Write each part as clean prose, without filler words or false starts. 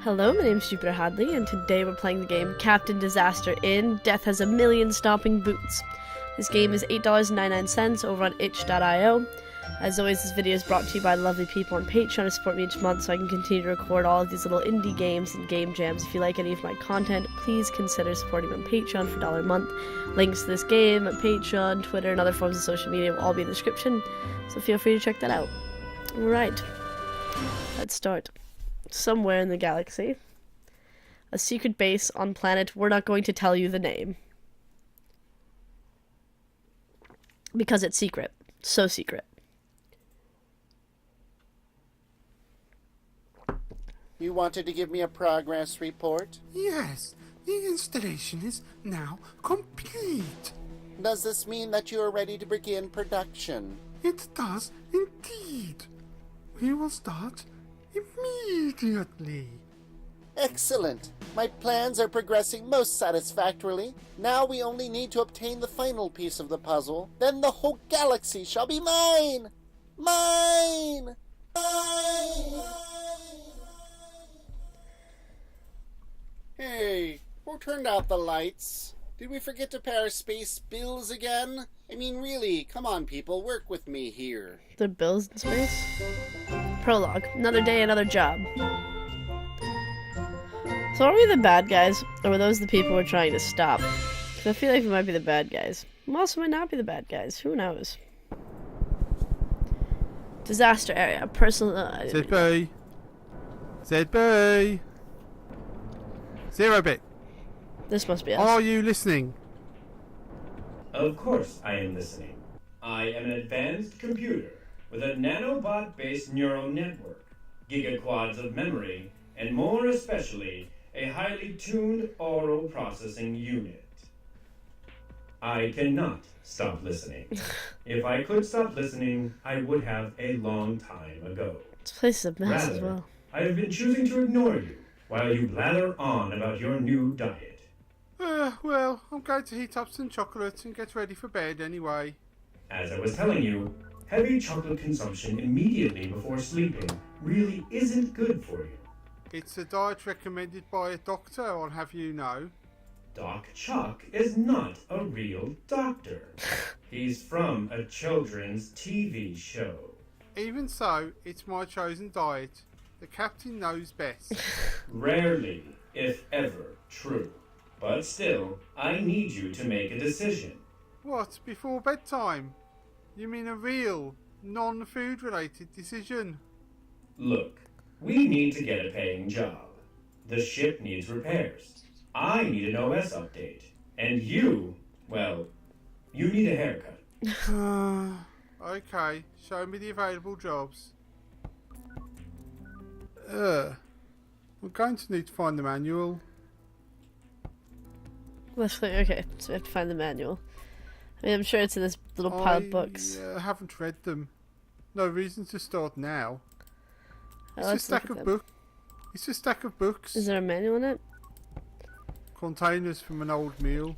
Hello, my name is Jupiter Hadley, and today we're playing the game Captain Disaster in Death Has a Million Stomping Boots. This game is $8.99 over on itch.io. As always, this video is brought to you by the lovely people on Patreon who support me each month so I can continue to record all of these little indie games and game jams. If you like any of my content, please consider supporting me on Patreon for $1 a month. Links to this game, Patreon, Twitter, and other forms of social media will all be in the description, so feel free to check that out. Alright, let's start. Somewhere in the galaxy, a secret base on planet we're not going to tell you the name because it's secret. So secret. You wanted to give me a progress report? Yes, the installation is now complete. Does this mean that you are ready to begin production? It does indeed. We will start immediately. Excellent! My plans are progressing most satisfactorily. Now we only need to obtain the final piece of the puzzle. Then the whole galaxy shall be mine! Mine! Mine! Hey, who turned out the lights? Did we forget to pay our space bills again? I mean, really, come on people, work with me here. The bills in space? Prologue. Another day, another job. So are we the bad guys, or were those the people we're trying to stop? 'Cause I feel like we might be the bad guys. We also might not be the bad guys. Who knows? Disaster area. Personal... ZB. ZB. 0-bit. This must be us. Are you listening? Of course I am listening. I am an advanced computer with a nanobot-based neural network, gigaquads of memory, and more especially, a highly tuned oral processing unit. I cannot stop listening. If I could stop listening, I would have a long time ago. This place is a mess Rather, as well. I have been choosing to ignore you while you blather on about your new diet. Well, I'm going to heat up some chocolate and get ready for bed anyway. As I was telling you, heavy chocolate consumption immediately before sleeping really isn't good for you. It's a diet recommended by a doctor, I'll have you know. Doc Chuck is not a real doctor. He's from a children's TV show. Even so, it's my chosen diet. The captain knows best. Rarely, if ever, true. But still, I need you to make a decision. What, before bedtime? You mean a real, non-food related decision? Look, we need to get a paying job. The ship needs repairs. I need an OS update. And you, well, you need a haircut. Okay, show me the available jobs. We're going to need to find the manual. Okay, so we have to find the manual. I mean, I'm sure it's in this little pile of books. I haven't read them. No reason to start now. Oh, It's a let's look stack at of them. books. It's a stack of books. Is there a manual in it? Containers from an old meal.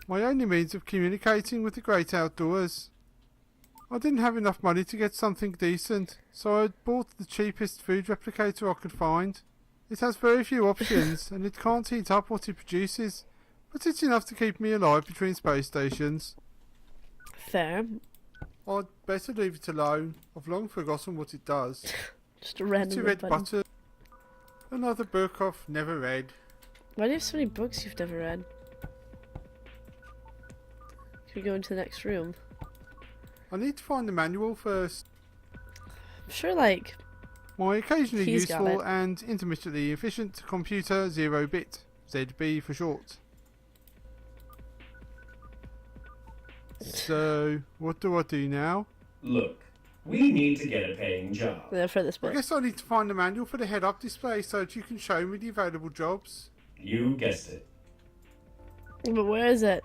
My only means of communicating with the great outdoors. I didn't have enough money to get something decent, so I bought the cheapest food replicator I could find. It has very few options, and it can't heat up what it produces, but it's enough to keep me alive between space stations. Fair. I'd better leave it alone. I've long forgotten what it does. Just a random Two red button. butter. Another book I've never read. Why do you have so many books you've never read? Can we go into the next room? I need to find the manual first. I'm sure, like... My occasionally He's got useful it. and intermittently efficient computer 0-bit. ZB for short. So, what do I do now? Look, we need to get a paying job. Yeah, for this I bit. guess I need to find the manual for the head-up display so that you can show me the available jobs. You guessed it. But where is it?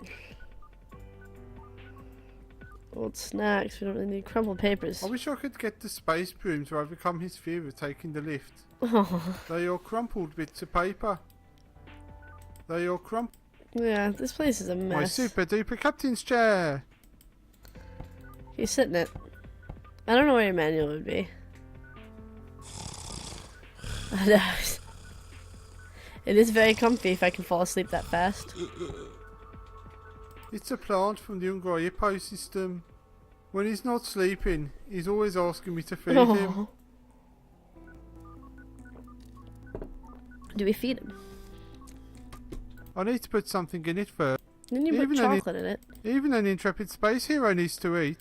Old snacks. We don't really need crumpled papers. I wish I could get the space broom to overcome his fear of taking the lift. Oh, They are crumpled bits of paper. They are crumpled. yeah, this place is a My mess. super duper captain's chair. He's sitting it. I don't know where your manual would be. It is very comfy if I can fall asleep that fast. It's a plant from the Hungry Hippo system. When he's not sleeping, he's always asking me to feed him. Do we feed him? I need to put something in it first. Then you put chocolate in it. Even an intrepid space hero needs to eat.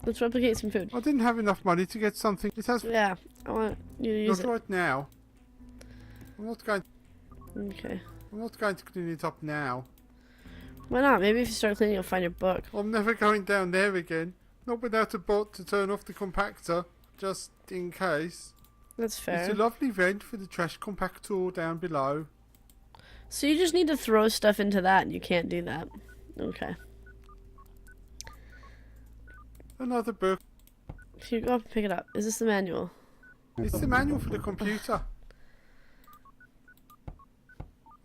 Let's replicate some food. I didn't have enough money to get something. It has. Yeah, I want you to use Not it. right now. I'm not going. Okay. I'm not going to clean it up now. Why not? Maybe if you start cleaning, you'll find your book. I'm never going down there again. Not without a bot to turn off the compactor, just in case. That's fair. It's a lovely vent for the trash compactor down below. So you just need to throw stuff into that, and you can't do that. Okay. Another book. If you go up and pick it up, is this the manual? It's the manual for the computer.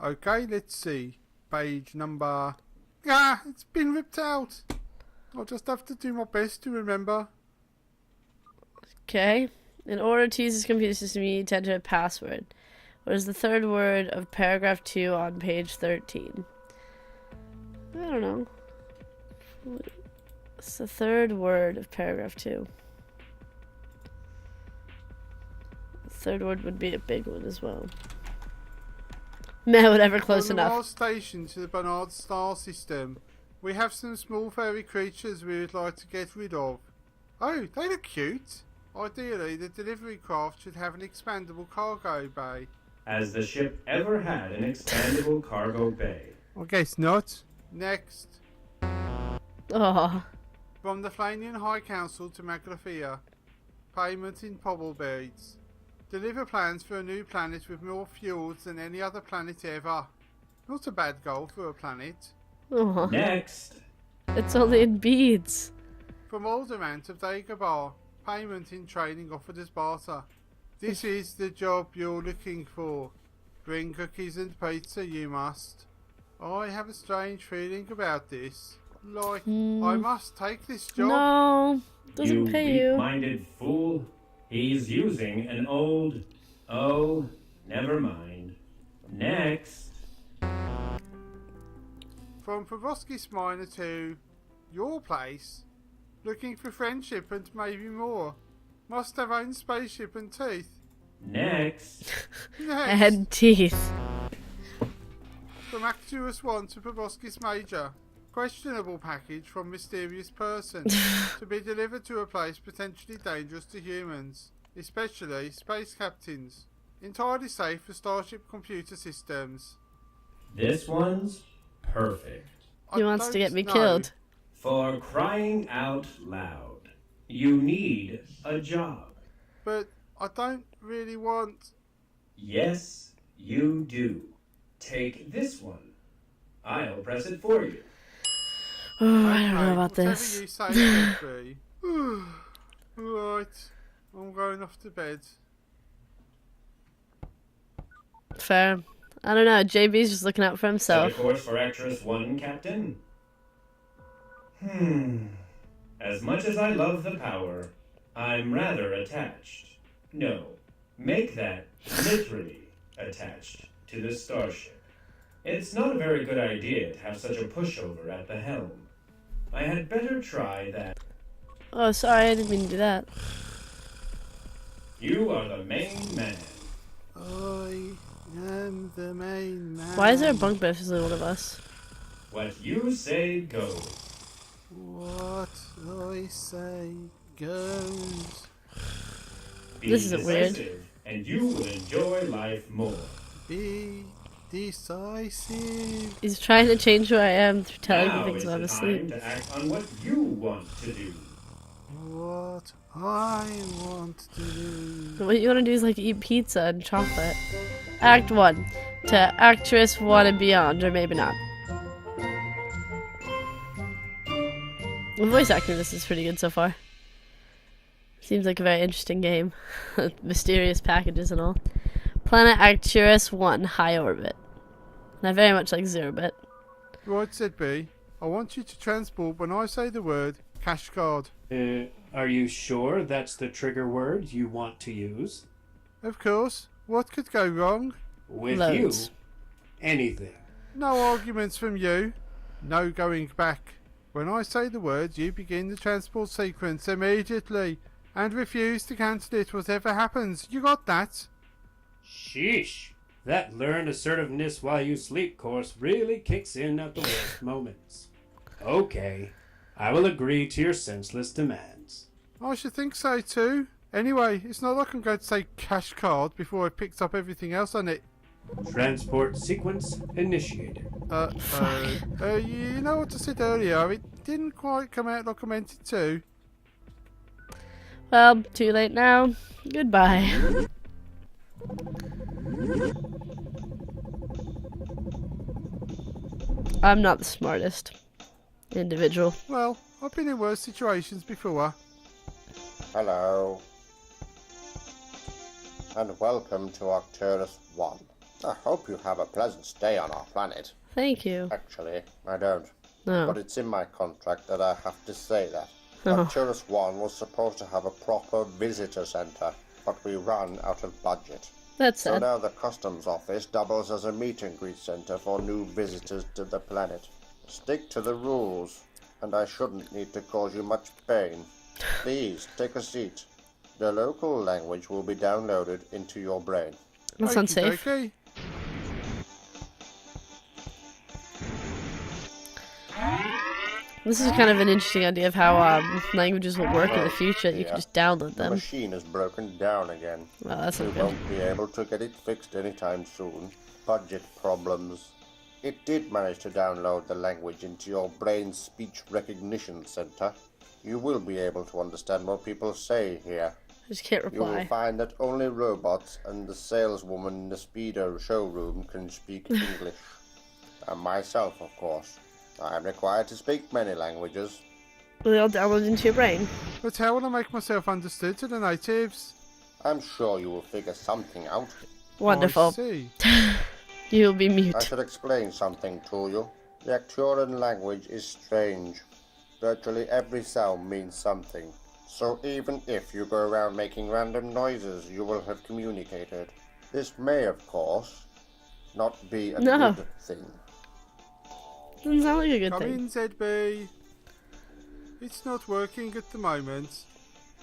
Okay, let's see. Page number... Ah, it's been ripped out. I'll just have to do my best to remember. Okay. In order to use this computer system, you need to enter a password. What is the third word of paragraph 2 on page 13? I don't know. What's the third word of paragraph 2? The third word would be a big one as well. No, whatever, close From the enough. Mars station to the Barnard star system, we have some small furry creatures we would like to get rid of. Oh, they look cute. Ideally, the delivery craft should have an expandable cargo bay. Has the ship ever had an expandable cargo bay? I guess not. Next. Oh, From the Flanian High Council to Maglathea. Payment in pobble beads. Deliver plans for a new planet with more fuels than any other planet ever. Not a bad goal for a planet. oh. Next. It's only in beads. From Aldermount of Dagobah. Payment in training offered as barter. This is the job you're looking for. Bring cookies and pizza, you must. I have a strange feeling about this. Like, I must take this job. No, doesn't You pay you. weak-minded fool. He's using an old... Oh, never mind. Next. From Proboscis Minor to your place. Looking for friendship and maybe more. Must have own spaceship and teeth. Next. Next. And teeth. From Actuous 1 to Proboscis Major. Questionable package from mysterious person. To be delivered to a place potentially dangerous to humans. Especially space captains. Entirely safe for Starship computer systems. This one's perfect. He I wants to don't get me know, killed. For crying out loud. You need a job. But I don't really want... Yes, you do. Take this one. I'll press it for you. Oh, I don't know Okay, about whatever this. you say it should be. Right, I'm going off to bed. Fair. I don't know. JB's just looking out for Set a himself. course for Actress 1, Captain? As much as I love the power, I'm rather attached. No, make that literally attached to the starship. It's not a very good idea to have such a pushover at the helm. I had better try that. Oh, sorry. I didn't mean to do that. You are the main man. I am the main man. Why is there a bunk bed if there's only one of us? What you say goes. What I say goes. Be This isn't weird. decisive, and you will enjoy life more. Be decisive. He's trying to change who I am through telling me Now things is while I'm the time asleep. to act on what you want to do. What I want to do. What you want to do is like eat pizza and chocolate. Act 1. To Actress 1 and beyond, or maybe not. The voice acting in this is pretty good so far. Seems like a very interesting game. Mysterious packages and all. Planet Arcturus 1, high orbit. And I very much like 0-bit. Right, said B. I want you to transport when I say the word cash card. Are you sure that's the trigger word you want to use? Of course. What could go wrong? With Loads. you, anything. No arguments from you. No going back. When I say the word, you begin the transport sequence immediately. And refuse to cancel it whatever happens. You got that? Sheesh. That learned assertiveness while you sleep course really kicks in at the worst moments. Okay, I will agree to your senseless demands. I should think so too. Anyway, it's not like I'm going to say cash card before I picked up everything else on it. Transport sequence initiated. You know what I said earlier? It didn't quite come out like I meant it to. Well, too late now. Goodbye. I'm not the smartest individual. Well, I've been in worse situations before. Hello. And welcome to Arcturus 1. I hope you have a pleasant stay on our planet. Thank you. Actually, I don't. No. But it's in my contract that I have to say that. Oh. Arcturus 1 was supposed to have a proper visitor center, but we ran out of budget. That's So sad. now the customs office doubles as a meet and greet center for new visitors to the planet. Stick to the rules, and I shouldn't need to cause you much pain. Please, take a seat. The local language will be downloaded into your brain. That's unsafe. Okey-dokey. This is kind of an interesting idea of how languages will work in the future. You can just download The them. machine is broken down again. Well, that's We not good. won't be able to get it fixed anytime soon. Budget problems. It did manage to download the language into your brain's speech recognition center. You will be able to understand what people say here. I just can't You will reply. find that only robots and the saleswoman in the Speedo showroom can speak English. And myself, of course. I am required to speak many languages. They'll download into your brain. But how will I make myself understood to the natives? I'm sure you will figure something out. I Wonderful. see. You'll be I mute. should explain something to you. The Arcturian language is strange. Virtually every sound means something. So even if you go around making random noises, you will have communicated. This may, of course, not be a No. good thing. Doesn't sound like a good Come thing. in, ZB. It's not working at the moment.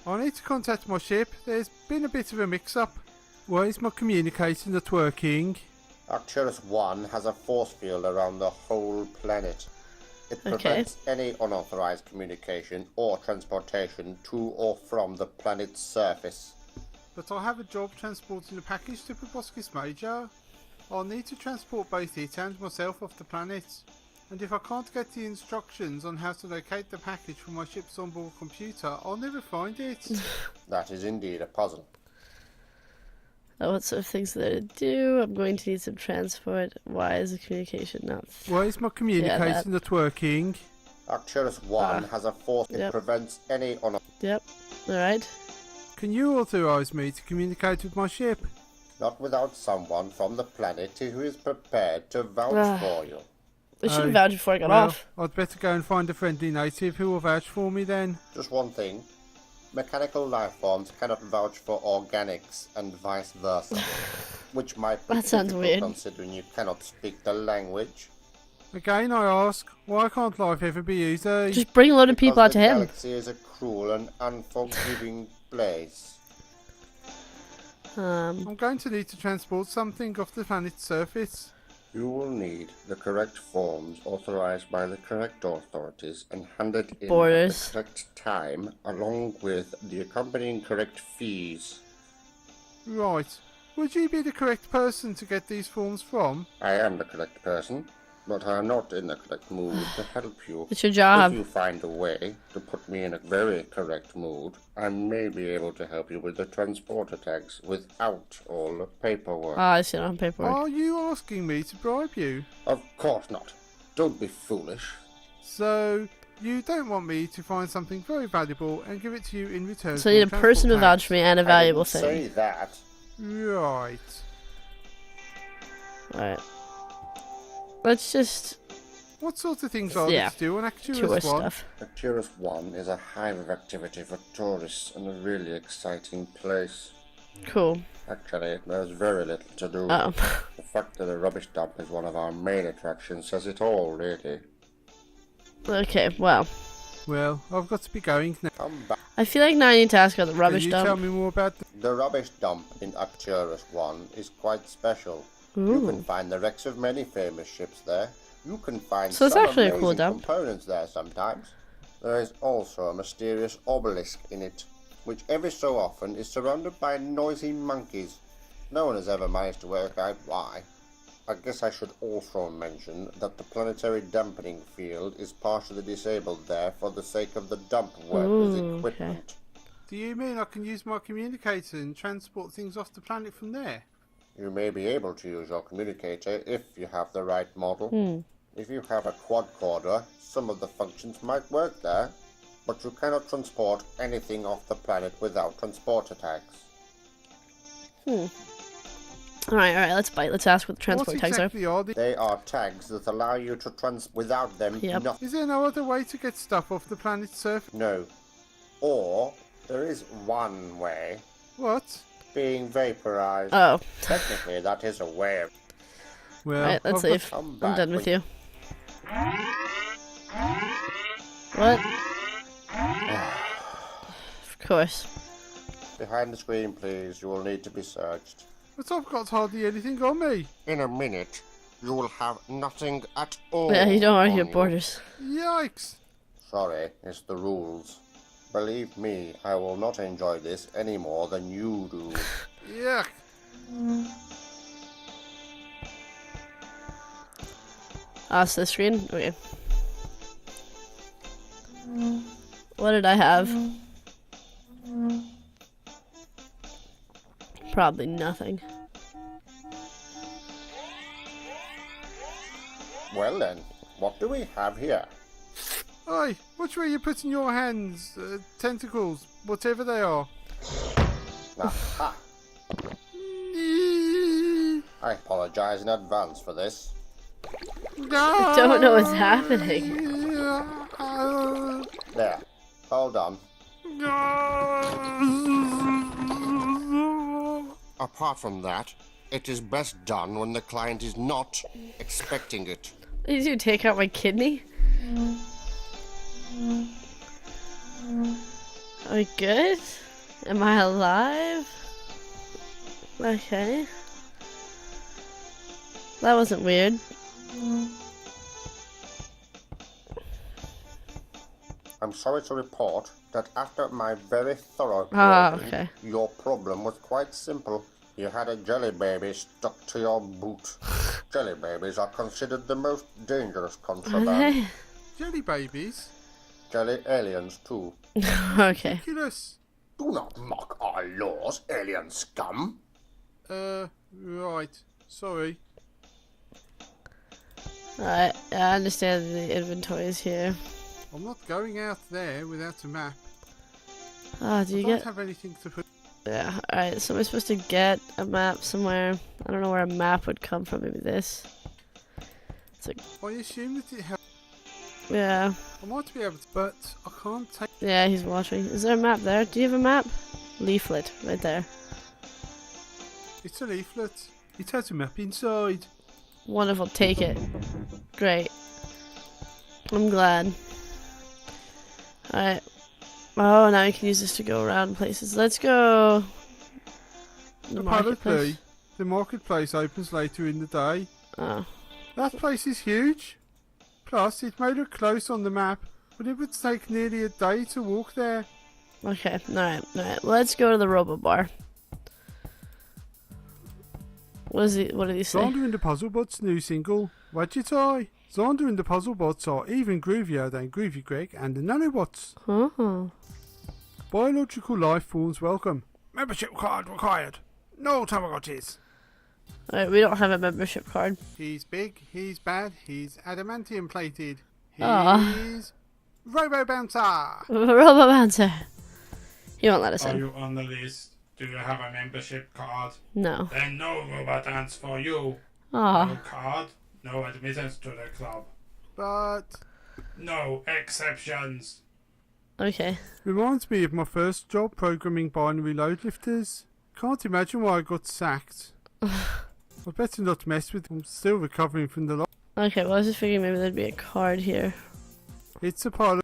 I need to contact my ship. There's been a bit of a mix-up. Why is my communicator not working? Arcturus 1 has a force field around the whole planet. It Okay. prevents any unauthorized communication or transportation to or from the planet's surface. But I have a job transporting a package to Proboscis Major. I'll need to transport both it and myself off the planet. And if I can't get the instructions on how to locate the package from my ship's onboard computer, I'll never find it. That is indeed a puzzle. What sort of things are there to do? I'm going to need some transport. Why is the communication not? Why is my communicator that. not working? Arcturus 1 Ah. has a force that Yep. prevents any Yep. Alright. Can you authorize me to communicate with my ship? not without someone from the planet who is prepared to vouch Ah. for you. I should have Oh, vouched before I got Well, off. I'd better go and find a friendly native who will vouch for me then. Just one thing. Mechanical life forms cannot vouch for organics and vice versa. Which might be That sounds difficult weird. considering you cannot speak the language. Again, I ask, why can't life ever be easy? Just bring a load of people out Because to the him. galaxy is a cruel and unforgiving place. I'm going to need to transport something off the planet's surface. You will need the correct forms authorized by the correct authorities and handed in Borders. at the correct time, along with the accompanying correct fees. Right. Would you be the correct person to get these forms from? I am the correct person, but I am not in the correct mood to help you. It's your job. If you find a way to put me in a very correct mood, I may be able to help you with the transporter tags without all the paperwork. Ah, I see it on paperwork. Are you asking me to bribe you? Of course not. Don't be foolish. So, you don't want me to find something very valuable and give it to you in return So for I need a the person to transport vouch tax? for me and a I valuable didn't say thing. that. Right. Alright. Let's just What sort of things are Yeah. there to do on tour Arcturus 1? stuff. Arcturus 1 is a hive of activity for tourists and a really exciting place. Cool. Actually, there's very little to do. Oh. The fact that a rubbish dump is one of our main attractions says it all, really. Okay, well. Well, I've got to be going now. Come back. I feel like now I need to ask about the rubbish Can you dump. tell me more about The rubbish dump in Arcturus 1 is quite special. You can find the wrecks of many famous ships there. You can find So it's some actually a amazing cool dump. components there sometimes. There is also a mysterious obelisk in it, which every so often is surrounded by noisy monkeys. No one has ever managed to work out why. I guess I should also mention that the planetary dampening field is partially disabled there for the sake of the dump workers' Ooh, equipment. Do you mean I can use my communicator and transport things off the planet from there? You may be able to use your communicator if you have the right model. If you have a quadcorder, some of the functions might work there, but you cannot transport anything off the planet without transporter tags. Alright, let's bite. Let's ask what the What transport tags are. exactly are they? They are tags that allow you to without them, Yep. nothing. Is there no other way to get stuff off the planet's surface? No. Or, there is one way, What? being vaporized. Oh. Technically, that is a way of... Well, Alright, let's I've got- leave. Come I'm back done with when- you. What? Of course. Behind the screen, please. You will need to be searched. But I've got hardly anything on me. In a minute, you will have nothing at all. Yeah, you don't argue on at borders. Yikes. Sorry, it's the rules. Believe me, I will not enjoy this any more than you do. Yuck. So the screen? Okay. What did I have? Probably nothing. Well then, what do we have here? Oi, which way you putting your hands? Tentacles, whatever they are. Aha! I apologize in advance for this. I don't know what's happening. There. Hold on. Apart from that, it is best done when the client is not expecting it. Did you take out my kidney? Are we good? Am I alive? Okay. That wasn't weird. I'm sorry to report that after my very thorough Ah, probing, okay. your problem was quite simple. You had a jelly baby stuck to your boot. Jelly babies are considered the most dangerous contraband. Okay. Jelly babies? Jelly aliens, too. Okay. Ridiculous. Do not mock our laws, alien scum. Right. Sorry. Alright, I understand the inventory is here. I'm not going out there without a map. Ah, do I you don't get... have anything to put... Yeah, alright, so we're supposed to get a map somewhere. I don't know where a map would come from, maybe this. It's like, I assume that it helps. yeah. I might be able to, but I can't take... Yeah, he's watching. Is there a map there? Do you have a map? Leaflet, right there. It's a leaflet. It has a map inside. Wonderful, take it. Great. I'm glad. Alright. Oh, now we can use this to go around places. Let's go... Apparently, the marketplace opens later in the day. Oh. That place is huge. Plus, it may look close on the map, but it would take nearly a day to walk there. Okay, alright. Let's go to the Robo Bar. What did he say? Zonda and the Puzzlebots' new single, Widget Eye. Zonda and the Puzzlebots are even groovier than Groovy Greg and the Nanobots. Oh. Biological life forms welcome. Membership card required. No Tamagotchis. Alright, we don't have a membership card. He's big, he's bad, he's adamantium plated. Aw. He's Robo Bouncer. Robo Bouncer. He won't let us Are in. you on the list? Do you have a membership card? No. Then no robot dance for you. No Aw. card, no admittance to the club. But No exceptions. Okay. reminds me of my first job programming binary load lifters. Can't imagine why I got sacked. I'd better not mess with him. I'm still recovering from the loss. Okay, well I was just figuring maybe there'd be a card here. It's a pile of...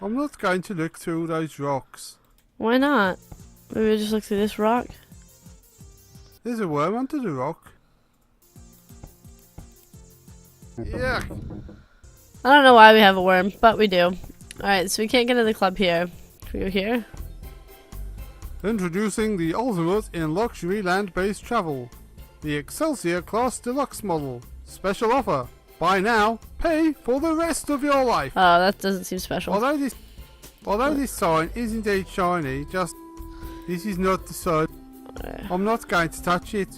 I'm not going to look through all those rocks. Why not? Maybe we'll just look through this rock. There's a worm under the rock. Yuck. I don't know why we have a worm, but we do. Alright, so we can't get into the club here. Can we go here? Introducing the ultimate in luxury land-based travel. The Excelsior Class Deluxe model. Special offer. Buy now, pay for the rest of your life. Oh, that doesn't seem special. Although this sign is indeed shiny, this is not the sign. I'm not going to touch it.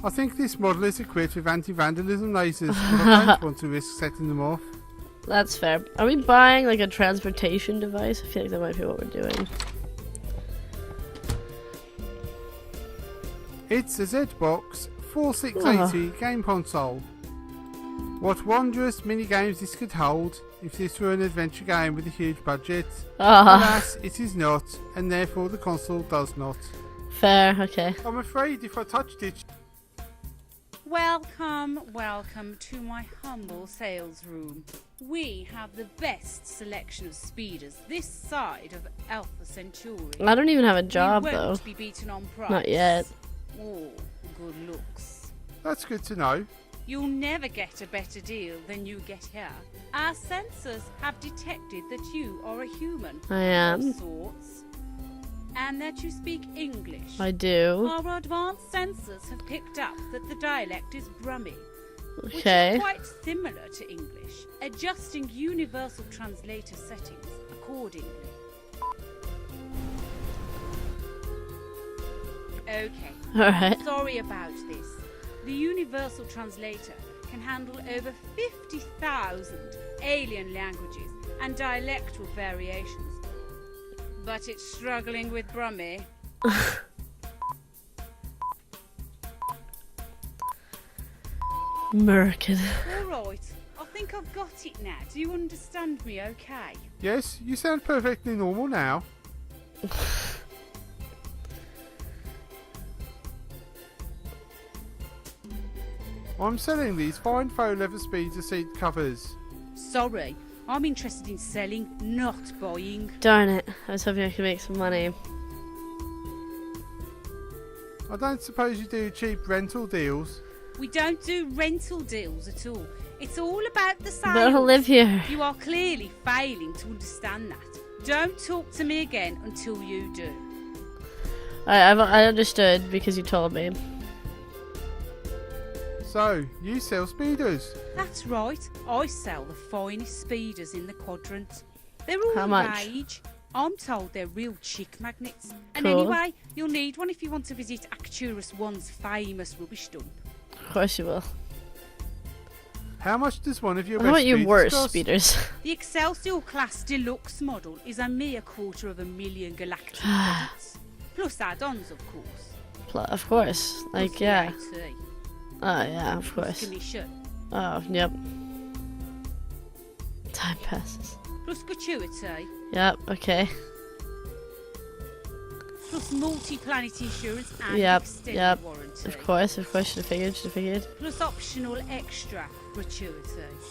I think this model is equipped with anti-vandalism lasers, but I don't want to risk setting them off. That's fair. Are we buying like a transportation device? I feel like that might be what we're doing. It's a Z-Box 4680 game console. What wondrous mini-games this could hold if this were an adventure game with a huge budget. Alas, it is not, and therefore the console does not. Fair, okay. I'm afraid if I touched it... Welcome to my humble sales room. We have the best selection of speeders this side of Alpha Centauri. I don't even have a job we though. won't be beaten on price. Not yet. Or good looks. That's good to know. You'll never get a better deal than you get here. Our sensors have detected that you are a human. I am. Of sorts. And that you speak English. I do. Our advanced sensors have picked up that the dialect is Brummie, which Okay. is quite similar to English, adjusting universal translator settings accordingly. Okay, Alright. sorry about this. The universal translator can handle over 50,000 alien languages and dialectal variations. But it's struggling with Brummie. American. Alright, I think I've got it now. Do you understand me okay? Yes, you sound perfectly normal now. I'm selling these fine faux leather speeder seat covers. Sorry, I'm interested in selling, not buying. Darn it. I was hoping I could make some money. I don't suppose you do cheap rental deals. We don't do rental deals at all. It's all about the I don't sales. live here. You are clearly failing to understand that. Don't talk to me again until you do. I understood because you told me. So, you sell speeders? That's right. I sell the finest speeders in the quadrant. They're all How the much? rage. I'm told they're real chick magnets. And Cool. anyway, you'll need one if you want to visit Arcturus 1's famous rubbish dump. Of course you will. How much does one of your I best want you speeders worse cost? speeders. The Excelsior Class Deluxe model is a mere $250,000 galactic credits. Plus add-ons, of course. Of course. Like, Plus yeah. VAT, Oh, yeah, of plus course. commission. Oh, yep. Time passes. Plus gratuity. Yep, okay. Plus multi-planet insurance and Yep, extended yep. warranty. Of course, should have figured. Plus optional extra gratuity.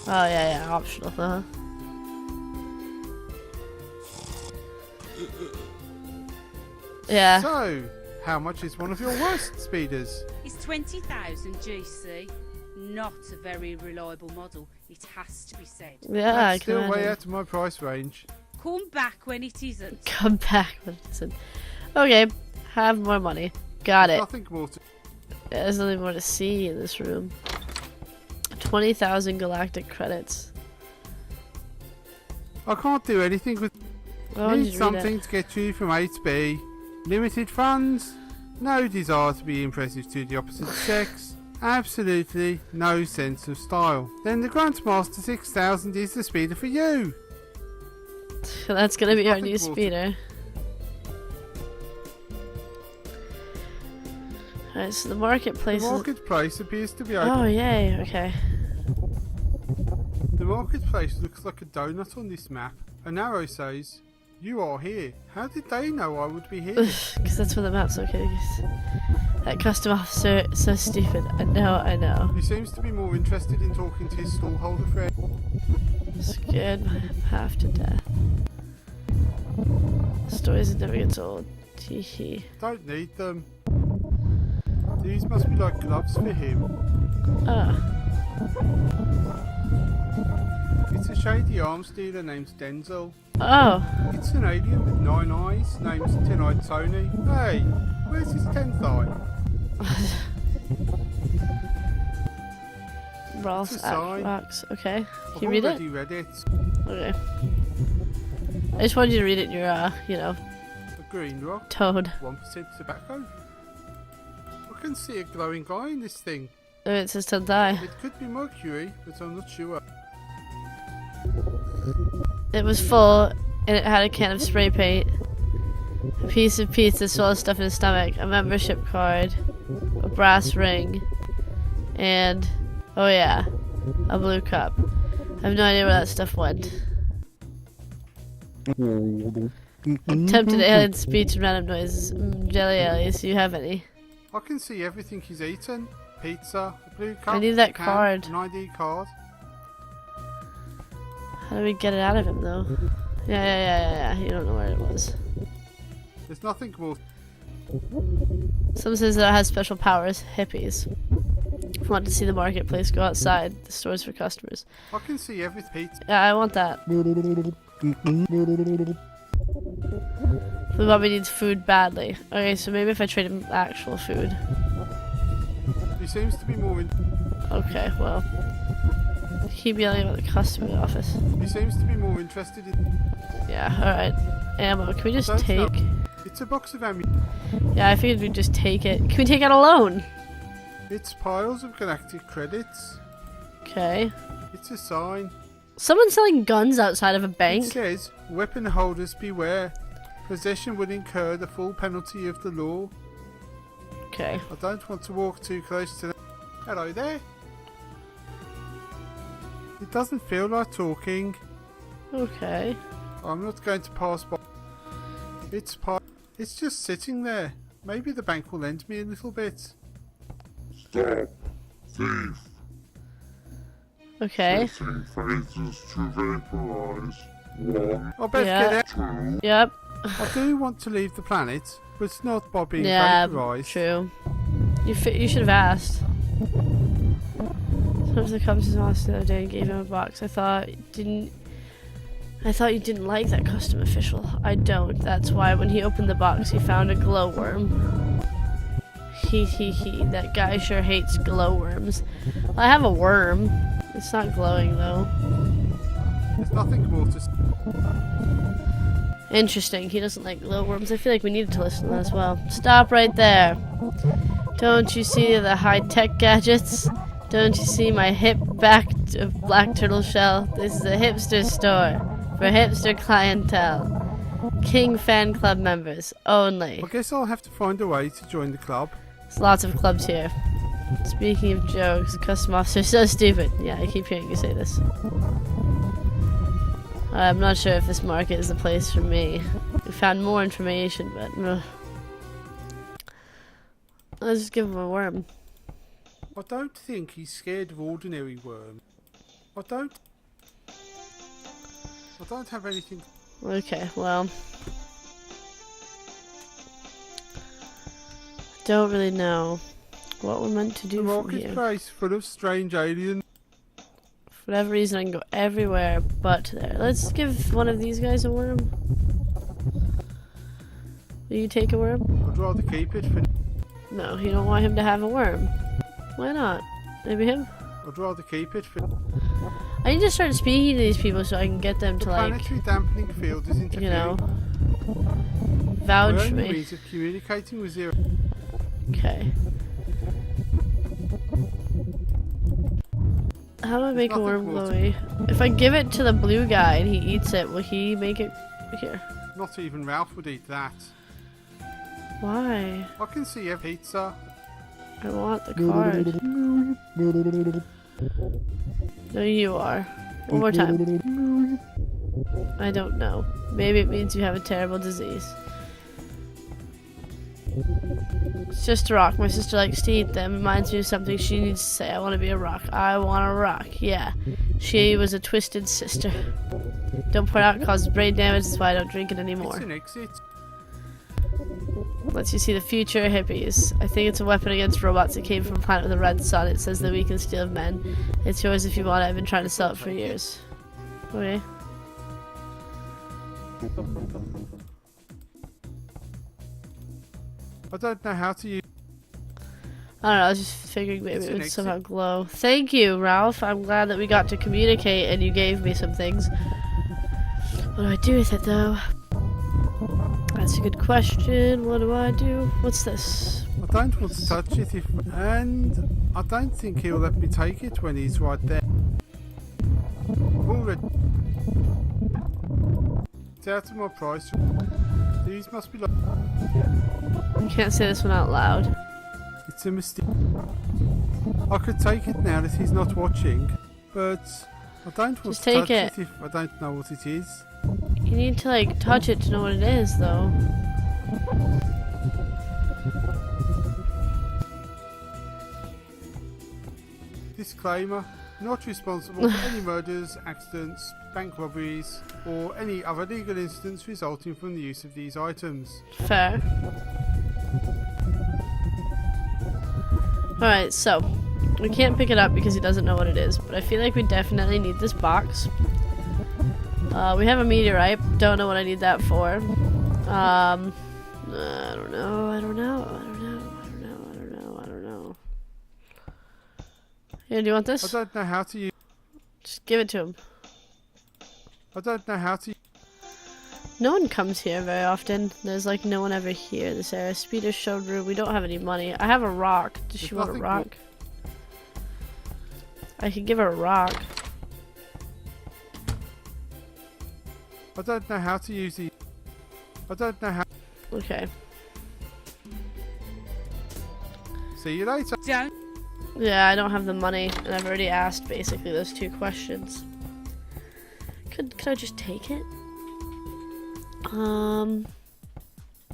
Oh, yeah, optional, Yeah. So, how much is one of your worst speeders? It's 20,000 GC. Not a very reliable model, it has to be said. Yeah, I That's can still way imagine. out of my price range. Come back when it isn't. Come back. Listen. Okay, have more money. Got it. Nothing more to... There's nothing more to see in this room. 20,000 galactic credits. I can't do anything with... Oh, did Need you read something it? to get you from A to B. Limited funds. No desire to be impressive to the opposite sex. Absolutely no sense of style. Then the Grandmaster 6000 is the speeder for you. That's gonna be our Nothing new more to- speeder. Alright, so the The marketplace is... marketplace appears to be open. Oh, yay, okay. The marketplace looks like a donut on this map. An arrow says, You are here. How did they know I would be here? Because that's where the map's located. That custom officer is so stupid. I know. He seems to be more interested in talking to his stallholder friend. Scared my half to death. Stories that never gets old. Teehee. Don't need them. These must be like gloves for him. It's a shady arms dealer named Denzel. Oh. It's an alien with 9 eyes named Ten-Eyed Tony. Hey, where's his 10th eye? Ross It's a sign. Rocks. Okay. I've Can you read it? already read it. Okay. I just wanted you to read it in your, A green rock. tone. 1% tobacco. I can see a glowing eye in this thing. Oh, it says 10th eye. It could be mercury, but I'm not sure. It was full, and it had a can of spray paint, a piece of pizza, swallowed stuff in his stomach, a membership card, a brass ring, and, oh yeah, a blue cup. I have no idea where that stuff went. Attempted alien speech and random noises. Jelly aliens, do you have any? I can see everything he's eaten. Pizza, a blue cup, I need that a can, card. an ID card. How do we get it out of him, though? Yeah. You don't know where it was. There's nothing more. Someone says that it has special powers. Hippies. If you want to see the marketplace, go outside. The store's for customers. I can see every pizza. Yeah, I want that. Blue Bobby needs food badly. Okay, so maybe if I trade him actual food. He seems to be more in. Okay, well. Keep yelling about the customer office. He seems to be more interested in. Yeah, alright. Ammo, can we just That's take... not- It's a box of ammunition. Yeah, I figured we'd just take it. Can we take out a loan? It's piles of galactic credits. Okay. It's a sign. Someone's selling guns outside of a It bank? says, weapon holders beware. Possession will incur the full penalty of the law. Okay. I don't want to walk too close to them. Hello there. It doesn't feel like talking. Okay. I'm not going to pass by. It's just sitting there. Maybe the bank will lend me a little bit. Stop. Thief. Okay. Setting phrases to vaporize. 1, I better Yeah. get out. 2, Yep. I do want to leave the planet, but not by being Yeah, vaporized. true. You should have asked. Some of the company's boss the other day and gave him a box. I thought you didn't like that custom official. I don't. That's why when he opened the box, he found a glowworm. He. That guy sure hates glowworms. Well, I have a worm. It's not glowing though. There's nothing more to say. Interesting. He doesn't like glowworms. I feel like we needed to listen to that as well. Stop right there. Don't you see the high-tech gadgets? Don't you see my hip back black turtle shell? This is a hipster store for hipster clientele. King fan club members only. I guess I'll have to find a way to join the club. There's lots of clubs here. Speaking of jokes, custom officer so stupid. Yeah, I keep hearing you say this. I'm not sure if this market is the place for me. We found more information, but let's just give him a worm. I don't think he's scared of ordinary worms. I don't have anything. Okay, well, don't really know what we're meant to The do from here. marketplace full of strange aliens. For whatever reason, I can go everywhere but there. Let's give one of these guys a worm. Will you take a worm? I'd rather keep it for. No, you don't want him to have a worm. Why not? Maybe him? I'd rather keep it for. I need to start speaking to these people so I can get them The to, like, planetary dampening field is interfering. you know, My vouch for only me. means of communicating with Zero. Okay. How do I make a nothing worm more to- glowy? If I give it to the blue guy and he eats it, will he make it here? Not even Ralph would eat that. Why? I can see a pizza. I want the card. No, you are. One more time. I don't know. Maybe it means you have a terrible disease. It's just a rock. My sister likes to eat them. Reminds me of something she needs to say. I want to be a rock. I want a rock. Yeah. She was a twisted sister. Don't point out, it causes brain damage. That's why I don't drink it anymore. It's an exit. Lets you see the future hippies. I think it's a weapon against robots. It came from a planet with a red sun. It says that we can steal men. It's yours if you want it. I've been trying to sell it for years. Okay. I don't know how to use. I don't know, I was just figuring maybe it would somehow glow. Thank you, Ralph. I'm glad that we got to communicate and you gave me some things. What do I do with it, though? That's a good question. What do I do? What's this? I don't want to touch it and I don't think he'll let me take it when he's right there. I've already... It's out of my price. These must be like... You can't say this one out loud. It's a mistake. I could take it now that he's not watching, but I don't want Just to take touch it. it if I don't know what it is. You need to, like, touch it to know what it is, though. Disclaimer, not responsible for any murders, accidents, bank robberies, or any other legal incidents resulting from the use of these items. Fair. Alright, so we can't pick it up because he doesn't know what it is, but I feel like we definitely need this box. We have a meteorite, don't know what I need that for. I don't know. Here, do you want I this? don't know how to use. Just give it to him. I don't know how to. No one comes here very often. There's like no one ever here. This area. Speeder showroom. We don't have any money. I have a rock. Does she want a rock? I could give her a rock. I don't know how to use it. I don't know how. Okay. See you later. Don't. Yeah, I don't have the money, and I've already asked basically those two questions. Could I just take it?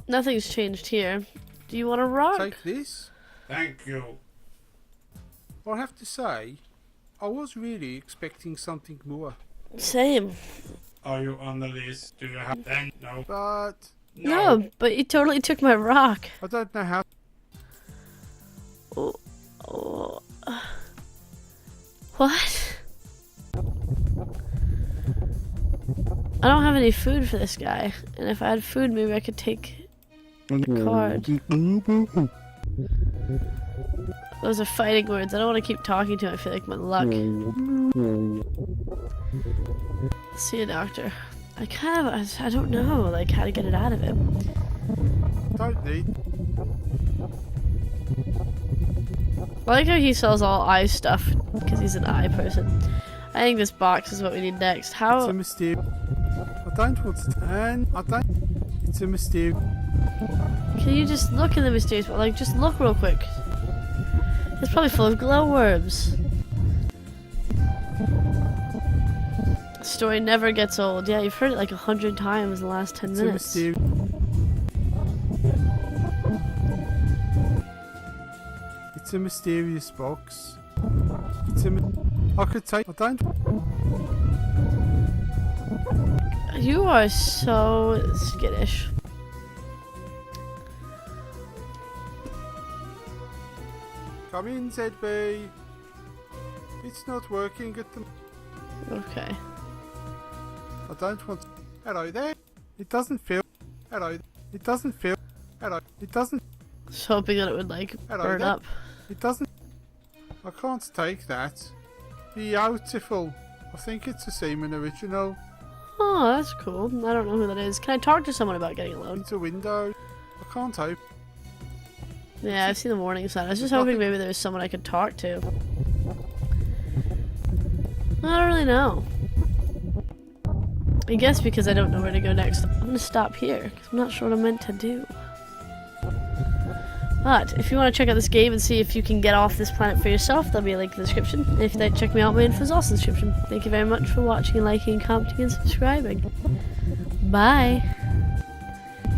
Nothing's changed here. Do you want a rock? Take this. Thank you. I have to say, I was really expecting something more, Same. Are you on the list? Do you have then? No. but No, but you totally took my rock. I don't know how. Oh. What? I don't have any food for this guy, and if I had food, maybe I could take the card. Those are fighting words. I don't want to keep talking to him. I feel like my luck. See a doctor. I don't know, like, how to get it out of him. Don't need. I like how he sells all eye stuff, because he's an eye person. I think this box is what we need next. It's How? a mistake. I don't want to. And I don't. It's a mistake. Can you just look in the mysterious box? Like, just look real quick. It's probably full of glowworms. Story never gets old. Yeah, you've heard it like 100 times in the last 10 It's a minutes. mistake. It's a mysterious box. It's a. I could take. I don't. You are so skittish. Come in, ZB. It's not working at the. Okay. I don't want. Hello there. It doesn't feel. Hello. It doesn't feel. Hello. It doesn't. Just hoping that it would like Hello burn there. up. It doesn't. I can't take that. Beautiful. I think it's a Seaman original. Oh, that's cool. I don't know who that is. Can I talk to someone about getting a loan? It's a window. I can't open. Yeah, I've seen the warning sign. I was just There's hoping nothing- maybe there was someone I could talk to. I don't really know. I guess because I don't know where to go next, I'm gonna stop here, because I'm not sure what I'm meant to do. But if you want to check out this game and see if you can get off this planet for yourself, there'll be a link in the description. And if you'd like to check me out, my info is also in the description. Thank you very much for watching, liking, commenting, and subscribing. Bye.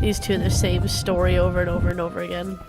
These two are the same story over and over and over again.